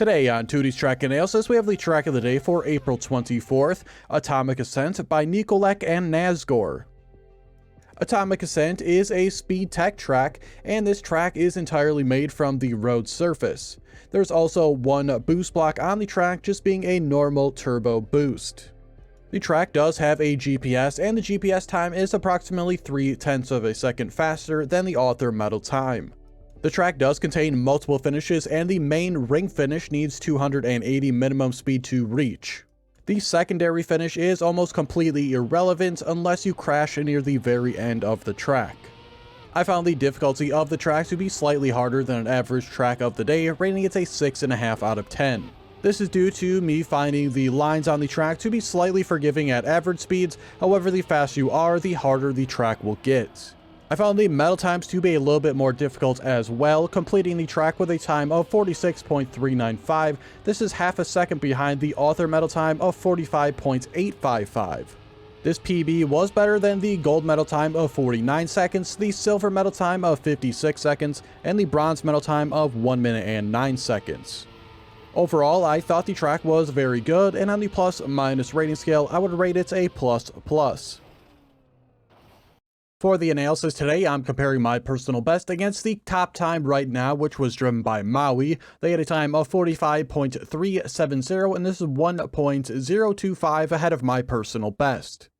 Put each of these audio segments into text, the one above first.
Today on Teuty's Track Analysis, we have the track of the day for April 24th, Atomic Ascent by Nikolech and Nazgor. Atomic Ascent is a speed tech track, and this track is entirely made from the road surface. There's also one boost block on the track, just being a normal turbo boost. The track does have a GPS, and the GPS time is approximately 0.3 of a second faster than the author metal time. The track does contain multiple finishes, and the main ring finish needs 280 minimum speed to reach. The secondary finish is almost completely irrelevant unless you crash near the very end of the track. I found the difficulty of the track to be slightly harder than an average track of the day, rating it a 6.5 out of 10. This is due to me finding the lines on the track to be slightly forgiving at average speeds, however the faster you are, the harder the track will get. I found the metal times to be a little bit more difficult as well, completing the track with a time of 46.395. This is half a second behind the author metal time of 45.855. This PB was better than the gold medal time of 49 seconds, the silver medal time of 56 seconds, and the bronze medal time of 1 minute and 9 seconds. Overall, I thought the track was very good, and on the plus-minus rating scale, I would rate it a ++. For the analysis today, I'm comparing my personal best against the top time right now, which was driven by Maui. They had a time of 45.370, and this is 1.025 ahead of my personal best.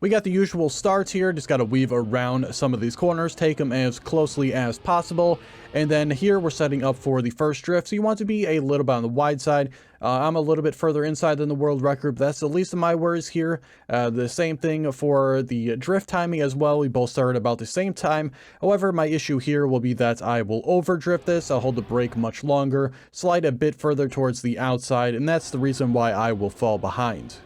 We got the usual starts here, just got to weave around some of these corners, take them as closely as possible, and then here we're setting up for the first drift, so you want to be a little bit on the wide side. I'm a little bit further inside than the world record, but that's the least of my worries here. The same thing for the drift timing as well, we both started about the same time. However, my issue here will be that I will overdrift this, I'll hold the brake much longer, slide a bit further towards the outside, and that's the reason why I will fall behind.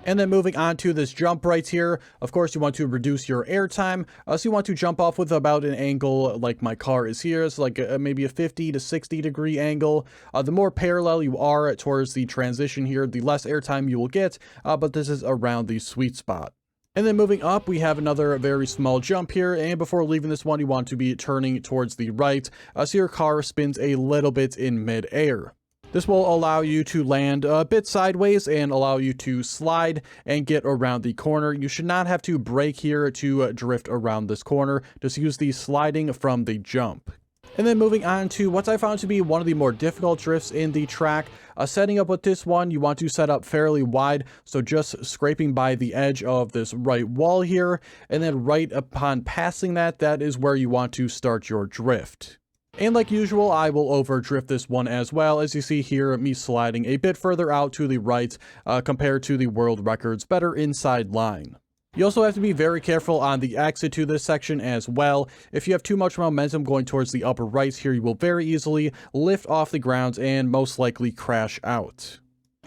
And then moving on to this jump right here, of course you want to reduce your air time, so you want to jump off with about an angle like my car is here. It's like maybe a 50 to 60 degree angle. The more parallel you are towards the transition here, the less air time you will get, but this is around the sweet spot. And then moving up, we have another very small jump here, and before leaving this one, you want to be turning towards the right, so your car spins a little bit in mid-air. This will allow you to land a bit sideways and allow you to slide and get around the corner. You should not have to brake here to drift around this corner. Just use the sliding from the jump. And then moving on to what I found to be one of the more difficult drifts in the track. Setting up with this one, you want to set up fairly wide, so just scraping by the edge of this right wall here, and then right upon passing that, that is where you want to start your drift. And like usual, I will overdrift this one as well, as you see here, me sliding a bit further out to the right compared to the world record's better inside line. You also have to be very careful on the exit to this section as well. If you have too much momentum going towards the upper right here, you will very easily lift off the ground and most likely crash out.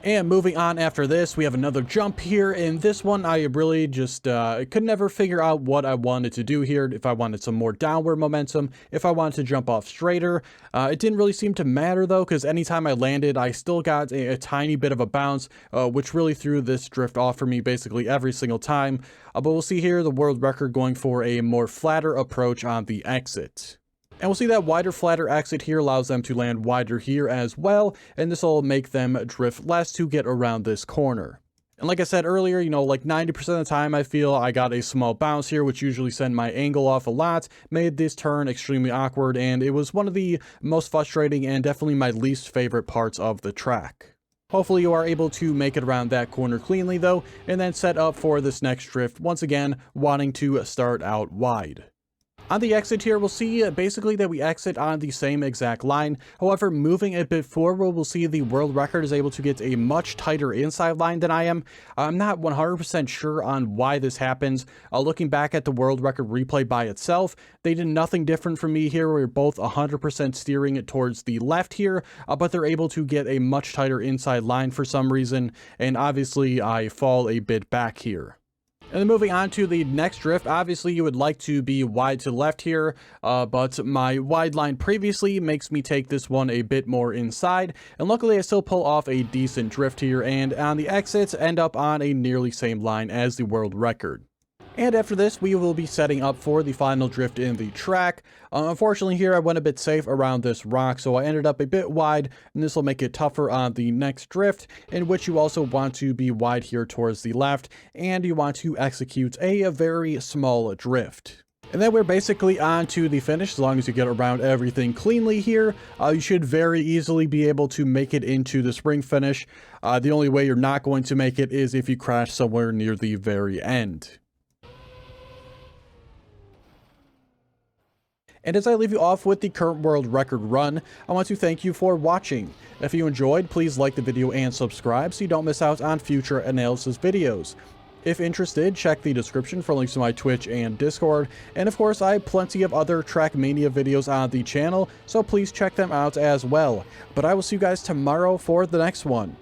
And moving on after this, we have another jump here. In this one, I really just could never figure out what I wanted to do here. If I wanted some more downward momentum, if I wanted to jump off straighter. It didn't really seem to matter though, because anytime I landed, I still got a tiny bit of a bounce, which really threw this drift off for me basically every single time. But we'll see here the world record going for a more flatter approach on the exit. And we'll see that wider, flatter exit here allows them to land wider here as well, and this will make them drift less to get around this corner. And like I said earlier, you know, like 90% of the time I feel I got a small bounce here, which usually sent my angle off a lot, made this turn extremely awkward, and it was one of the most frustrating and definitely my least favorite parts of the track. Hopefully you are able to make it around that corner cleanly though, and then set up for this next drift, once again wanting to start out wide. On the exit here, we'll see basically that we exit on the same exact line. However, moving a bit forward, we'll see the world record is able to get a much tighter inside line than I am. I'm not 100% sure on why this happens. Looking back at the world record replay by itself, they did nothing different from me here. We're both 100% steering it towards the left here, but they're able to get a much tighter inside line for some reason, and obviously I fall a bit back here. And then moving on to the next drift, obviously you would like to be wide to the left here, but my wide line previously makes me take this one a bit more inside, and luckily I still pull off a decent drift here, and on the exits end up on a nearly same line as the world record. And after this, we will be setting up for the final drift in the track. Unfortunately here, I went a bit safe around this rock, so I ended up a bit wide, and this will make it tougher on the next drift, in which you also want to be wide here towards the left, and you want to execute a very small drift. And then we're basically on to the finish. As long as you get around everything cleanly here, you should very easily be able to make it into the spring finish. The only way you're not going to make it is if you crash somewhere near the very end. And as I leave you off with the current world record run, I want to thank you for watching. If you enjoyed, please like the video and subscribe so you don't miss out on future analysis videos. If interested, check the description for links to my Twitch and Discord, and of course I have plenty of other Trackmania videos on the channel, so please check them out as well. But I will see you guys tomorrow for the next one.